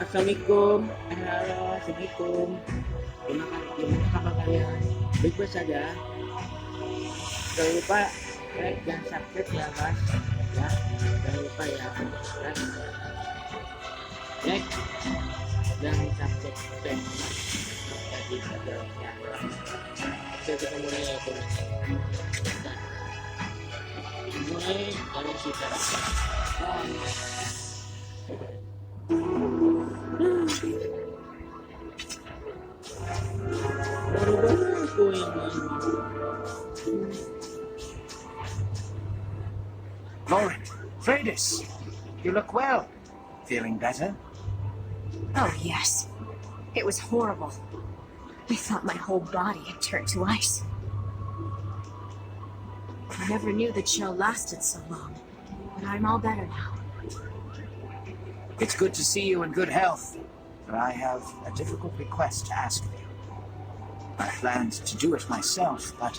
Assalamualaikum. Halo, Assalamualaikum. Gimana kabar kalian? Baik-baik saja. Jangan lupa like dan subscribe ya guys. Ya, jangan lupa ya. Like dan subscribe. Jadi ya. Kita mulai ya mulai dari kita. Lauren, Freydis, you look well. Feeling better? Oh, yes. It was horrible. I thought my whole body had turned to ice. I never knew the chill lasted so long, but I'm all better now. It's good to see you in good health. But I have a difficult request to ask of you. I planned to do it myself, but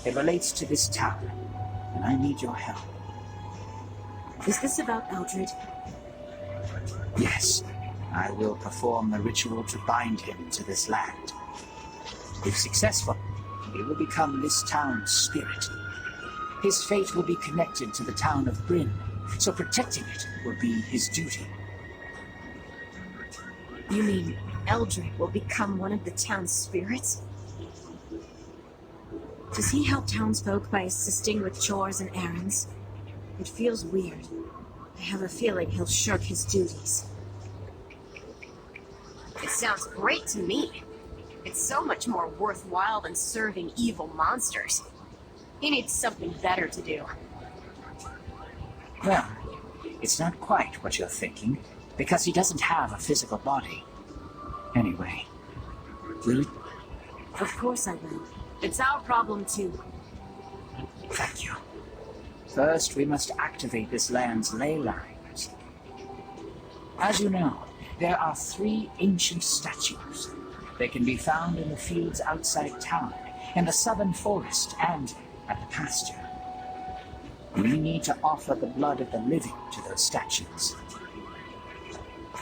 it relates to this town, and I need your help. Is this about Eldred? Yes, I will perform the ritual to bind him to this land. If successful, he will become this town's spirit. His fate will be connected to the town of Bryn, so protecting it will be his duty. You mean Eldred will become one of the town's spirits? Does he help townsfolk by assisting with chores and errands? It feels weird. I have a feeling he'll shirk his duties. It sounds great to me. It's so much more worthwhile than serving evil monsters. He needs something better to do. Well, it's not quite what you're thinking, because he doesn't have a physical body. Anyway, will it? Of course I will. It's our problem too. Thank you. First, we must activate this land's ley lines. As you know, there are 3 ancient statues. They can be found in the fields outside town, in the southern forest, and at the pasture. We need to offer the blood of the living to those statues.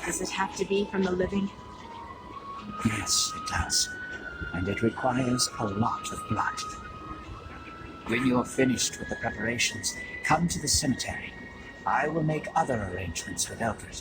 Does it have to be from the living? Yes, it does. And it requires a lot of blood. When you're finished with the preparations, come to the cemetery. I will make other arrangements with Eldred.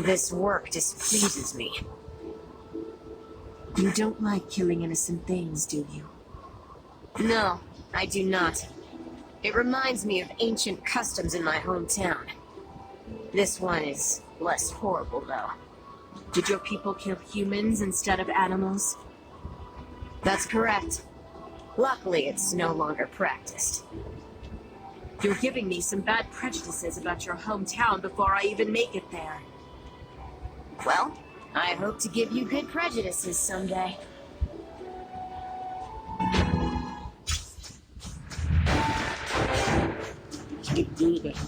This work displeases me. You don't like killing innocent things, do you? No, I do not. It reminds me of ancient customs in my hometown. This one is less horrible, though. Did your people kill humans instead of animals? That's correct. Luckily, it's no longer practiced. You're giving me some bad prejudices about your hometown before I even make it there. Well, I hope to give you good prejudices someday. Skip dulu guys.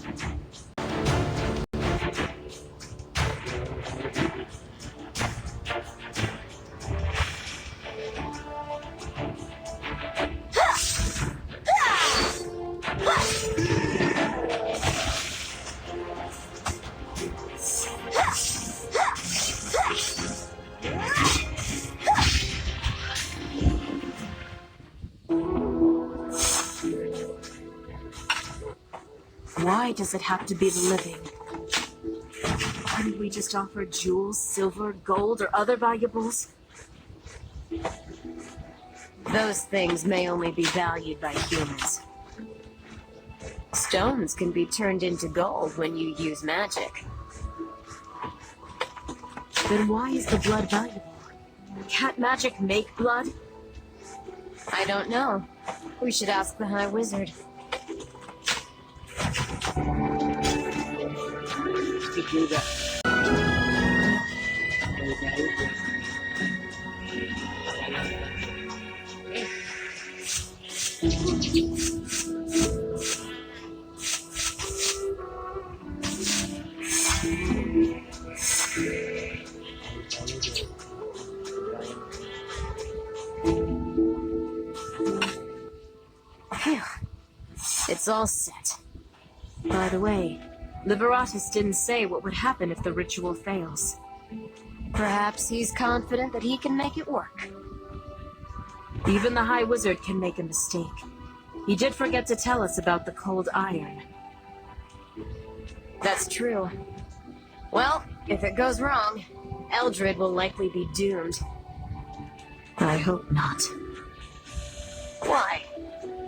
Why does it have to be the living? Couldn't we just offer jewels, silver, gold, or other valuables? Those things may only be valued by humans. Stones can be turned into gold when you use magic. Then why is the blood valuable? Can't magic make blood? I don't know. We should ask the High Wizard. Skip juga. Jauh-jauh ya. Phew. It's all set. By the way, Liveratus didn't say what would happen if the ritual fails. Perhaps he's confident that he can make it work. Even the High Wizard can make a mistake. He did forget to tell us about the cold iron. That's true. Well, if it goes wrong, Eldred will likely be doomed. I hope not. Why?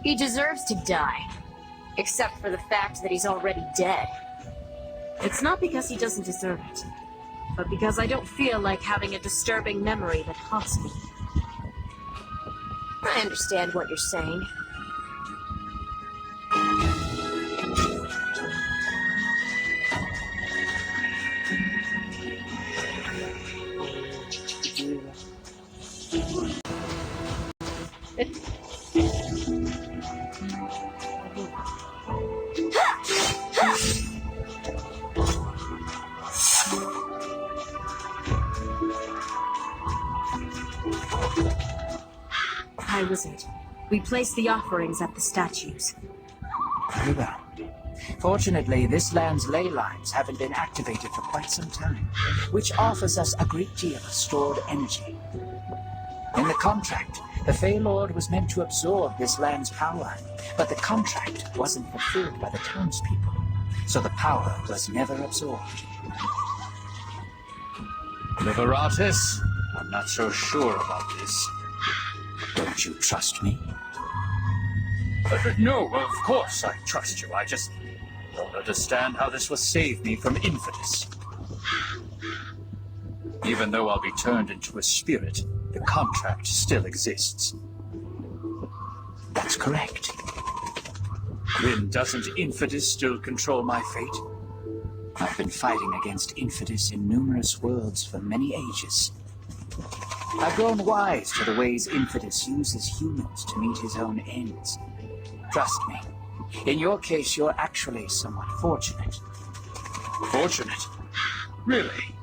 He deserves to die. Except for the fact that he's already dead. It's not because he doesn't deserve it, but because I don't feel like having a disturbing memory that haunts me. I understand what you're saying. High Wizard, we place the offerings at the statues. Very well. Fortunately, this land's ley lines haven't been activated for quite some time, which offers us a great deal of stored energy. In the contract, the Fey Lord was meant to absorb this land's power, but the contract wasn't fulfilled by the townspeople, so the power was never absorbed. Liveratus, I'm not so sure about this. Don't you trust me? No, of course I trust you. I just don't understand how this will save me from infidus. Even though I'll be turned into a spirit, the contract still exists. That's correct. Then doesn't infidus still control my fate? I've been fighting against infidus in numerous worlds for many ages. I've grown wise to the ways infidus uses humans to meet his own ends. Trust me, in your case, you're actually somewhat fortunate. Fortunate? Really?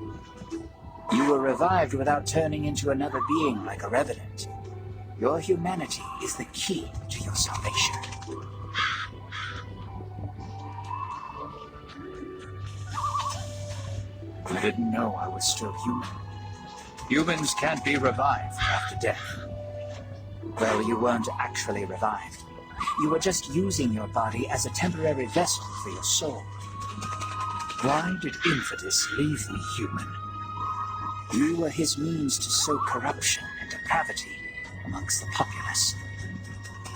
You were revived without turning into another being like a revenant. Your humanity is the key to your salvation. I didn't know I was still human. Humans can't be revived after death. Well, you weren't actually revived. You were just using your body as a temporary vessel for your soul. Why did infidus leave me human? You were his means to sow corruption and depravity amongst the populace.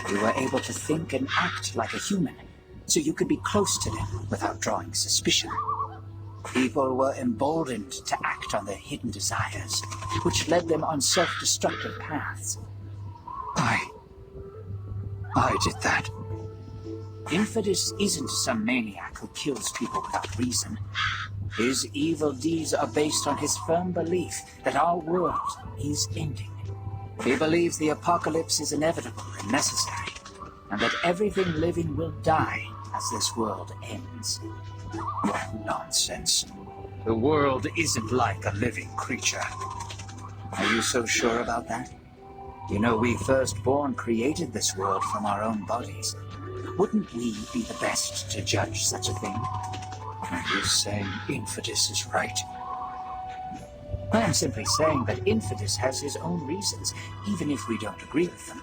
You were able to think and act like a human, so you could be close to them without drawing suspicion. People were emboldened to act on their hidden desires, which led them on self-destructive paths. I did that. Infidus isn't some maniac who kills people without reason. His evil deeds are based on his firm belief that our world is ending. He believes the apocalypse is inevitable and necessary, and that everything living will die as this world ends. What nonsense. The world isn't like a living creature. Are you so sure about that? You know, we firstborn created this world from our own bodies. Wouldn't we be the best to judge such a thing? Are you saying infidus is right? I am simply saying that infidus has his own reasons, even if we don't agree with them.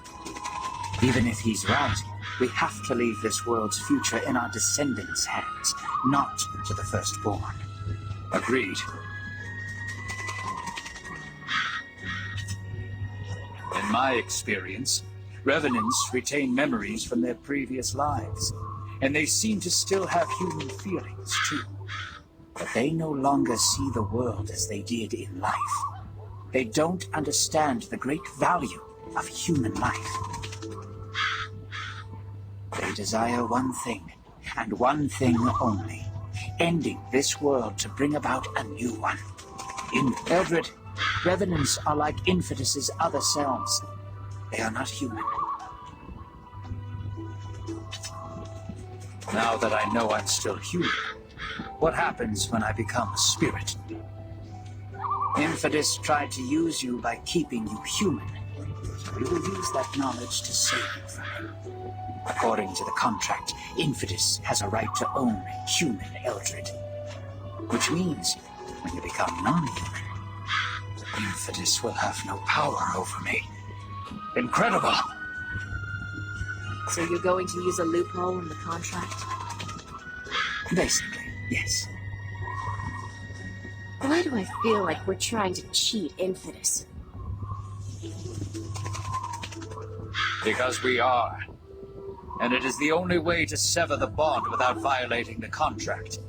Even if he's right, we have to leave this world's future in our descendants' hands, not to the firstborn. Agreed. In my experience, revenants retain memories from their previous lives, and they seem to still have human feelings, too. But they no longer see the world as they did in life. They don't understand the great value of human life. They desire one thing, and one thing only. Ending this world to bring about a new one. In Eldred, revenants are like Infidus's other selves. They are not human. Now that I know I'm still human, what happens when I become a spirit? Infidus tried to use you by keeping you human. So we will use that knowledge to save you from him. According to the contract, Infidus has a right to own human Eldred. Which means, when you become non-human, Infidus will have no power over me. Incredible! So you're going to use a loophole in the contract? Basically, yes. Why do I feel like we're trying to cheat Infidus? Because we are. And it is the only way to sever the bond without violating the contract.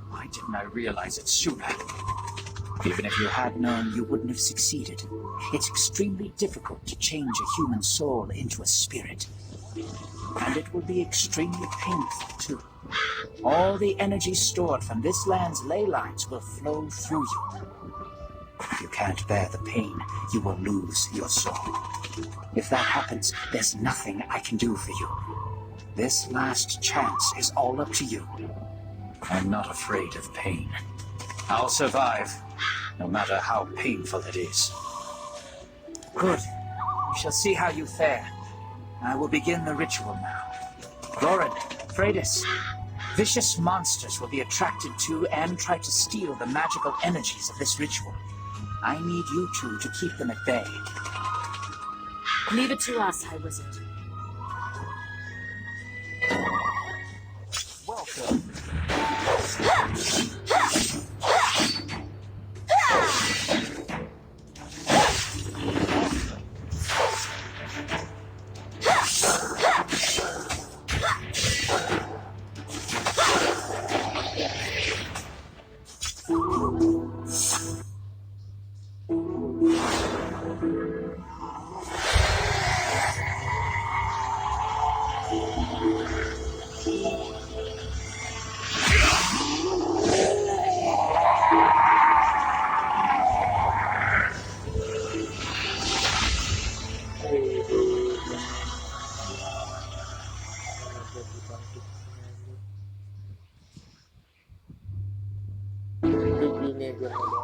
Why didn't I realize it sooner? Even if you had known, you wouldn't have succeeded. It's extremely difficult to change a human soul into a spirit. And it will be extremely painful, too. All the energy stored from this land's ley lines will flow through you. If you can't bear the pain, you will lose your soul. If that happens, there's nothing I can do for you. This last chance is all up to you. I'm not afraid of pain. I'll survive, no matter how painful it is. Good. We shall see how you fare. I will begin the ritual now. Lauren, freydis, vicious monsters will be attracted to and try to steal the magical energies of this ritual. I need you two to keep them at bay. Leave it to us, High Wizard. Welcome.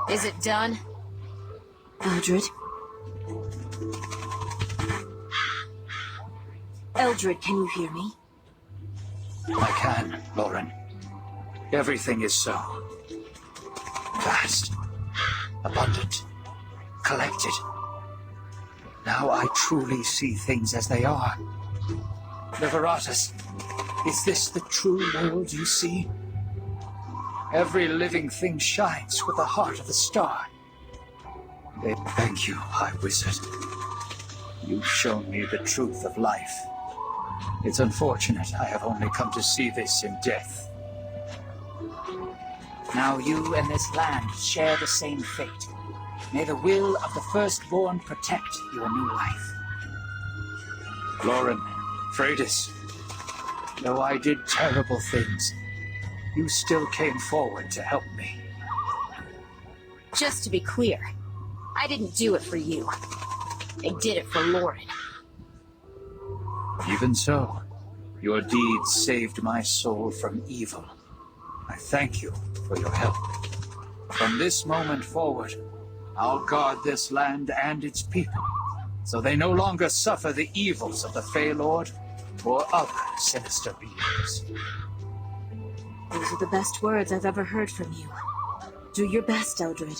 Is it done? Eldred? Eldred, can you hear me? I can, Lauren. Everything is so vast, abundant, collected. Now I truly see things as they are. Liveratus, is this the true world you see? Every living thing shines with the heart of a star. Thank you, High Wizard. You've shown me the truth of life. It's unfortunate I have only come to see this in death. Now you and this land share the same fate. May the will of the firstborn protect your new life. Lauren, freydis, though I did terrible things, you still came forward to help me. Just to be clear, I didn't do it for you. I did it for Lauren. Even so, your deeds saved my soul from evil. I thank you for your help. From this moment forward, I'll guard this land and its people, so they no longer suffer the evils of the Fey Lord or other sinister beings. Those are the best words I've ever heard from you. Do your best, Eldred.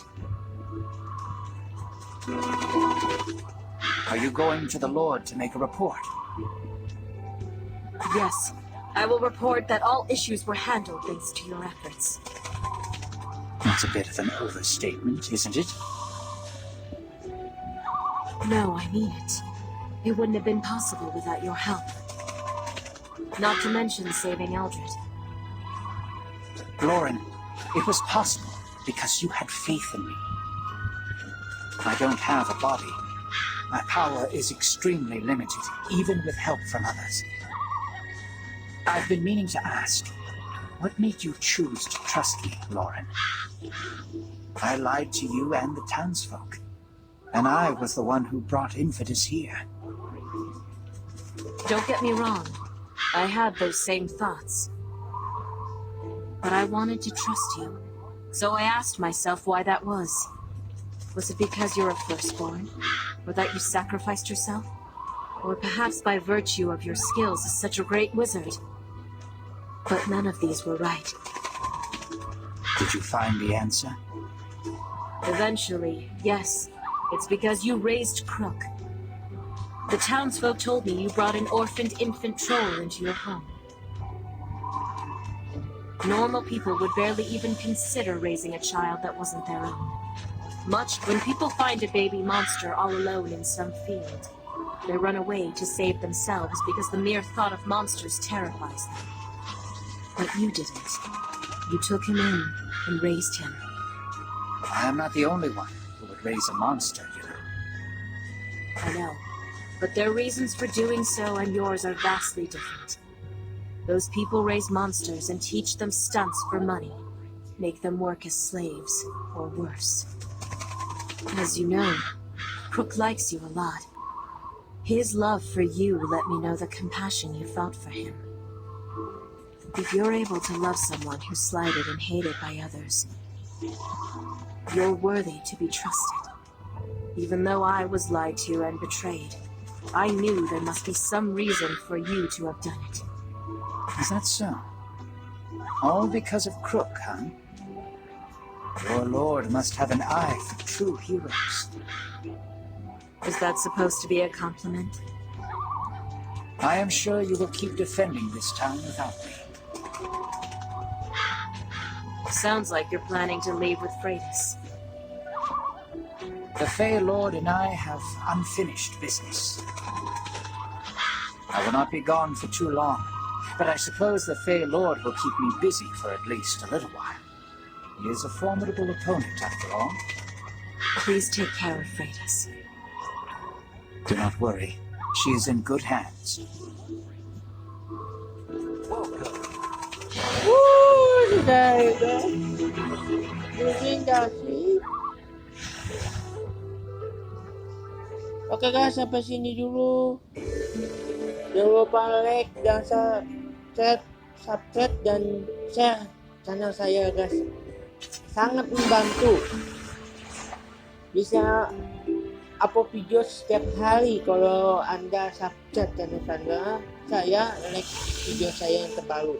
Are you going to the Lord to make a report? Yes, I will report that all issues were handled thanks to your efforts. That's a bit of an overstatement, isn't it? No, I mean it. It wouldn't have been possible without your help. Not to mention saving Eldred. Lauren, it was possible because you had faith in me. I don't have a body. My power is extremely limited, even with help from others. I've been meaning to ask, what made you choose to trust me, Lauren? I lied to you and the townsfolk, and I was the one who brought Infidus here. Don't get me wrong. I had those same thoughts. But I wanted to trust you. So I asked myself why that was. Was it because you're a firstborn? Or that you sacrificed yourself? Or perhaps by virtue of your skills as such a great wizard? But none of these were right. Did you find the answer? Eventually, yes. It's because you raised Crook. The townsfolk told me you brought an orphaned infant troll into your home. Normal people would barely even consider raising a child that wasn't their own. Much when people find a baby monster all alone in some field, they run away to save themselves because the mere thought of monsters terrifies them. But you didn't. You took him in and raised him. I am not the only one who would raise a monster, you know. I know, but their reasons for doing so and yours are vastly different. Those people raise monsters and teach them stunts for money, make them work as slaves, or worse. As you know, Crook likes you a lot. His love for you let me know the compassion you felt for him. If you're able to love someone who's slighted and hated by others, you're worthy to be trusted. Even though I was lied to and betrayed, I knew there must be some reason for you to have done it. Is that so? All because of Crook, huh? Your lord must have an eye for true heroes. Is that supposed to be a compliment? I am sure you will keep defending this town without me. Sounds like you're planning to leave with freydis. The Fey Lord and I have unfinished business. I will not be gone for too long, but I suppose the Fey Lord will keep me busy for at least a little while. He is a formidable opponent, after all. Please take care of freydis. Do not worry. She is in good hands. Sudah itu. Mungkin kasih. Oke guys, sampai sini dulu. Jangan lupa like dan subscribe dan share channel saya guys. Sangat membantu. Bisa upload video setiap hari kalau Anda subscribe channel saya, like video saya yang terbaru.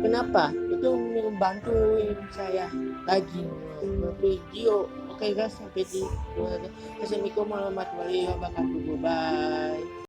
Kenapa? Itu membantuin saya lagi video. Oke guys, sampai di Assalamualaikum warahmatullahi wabarakatuh. Bye.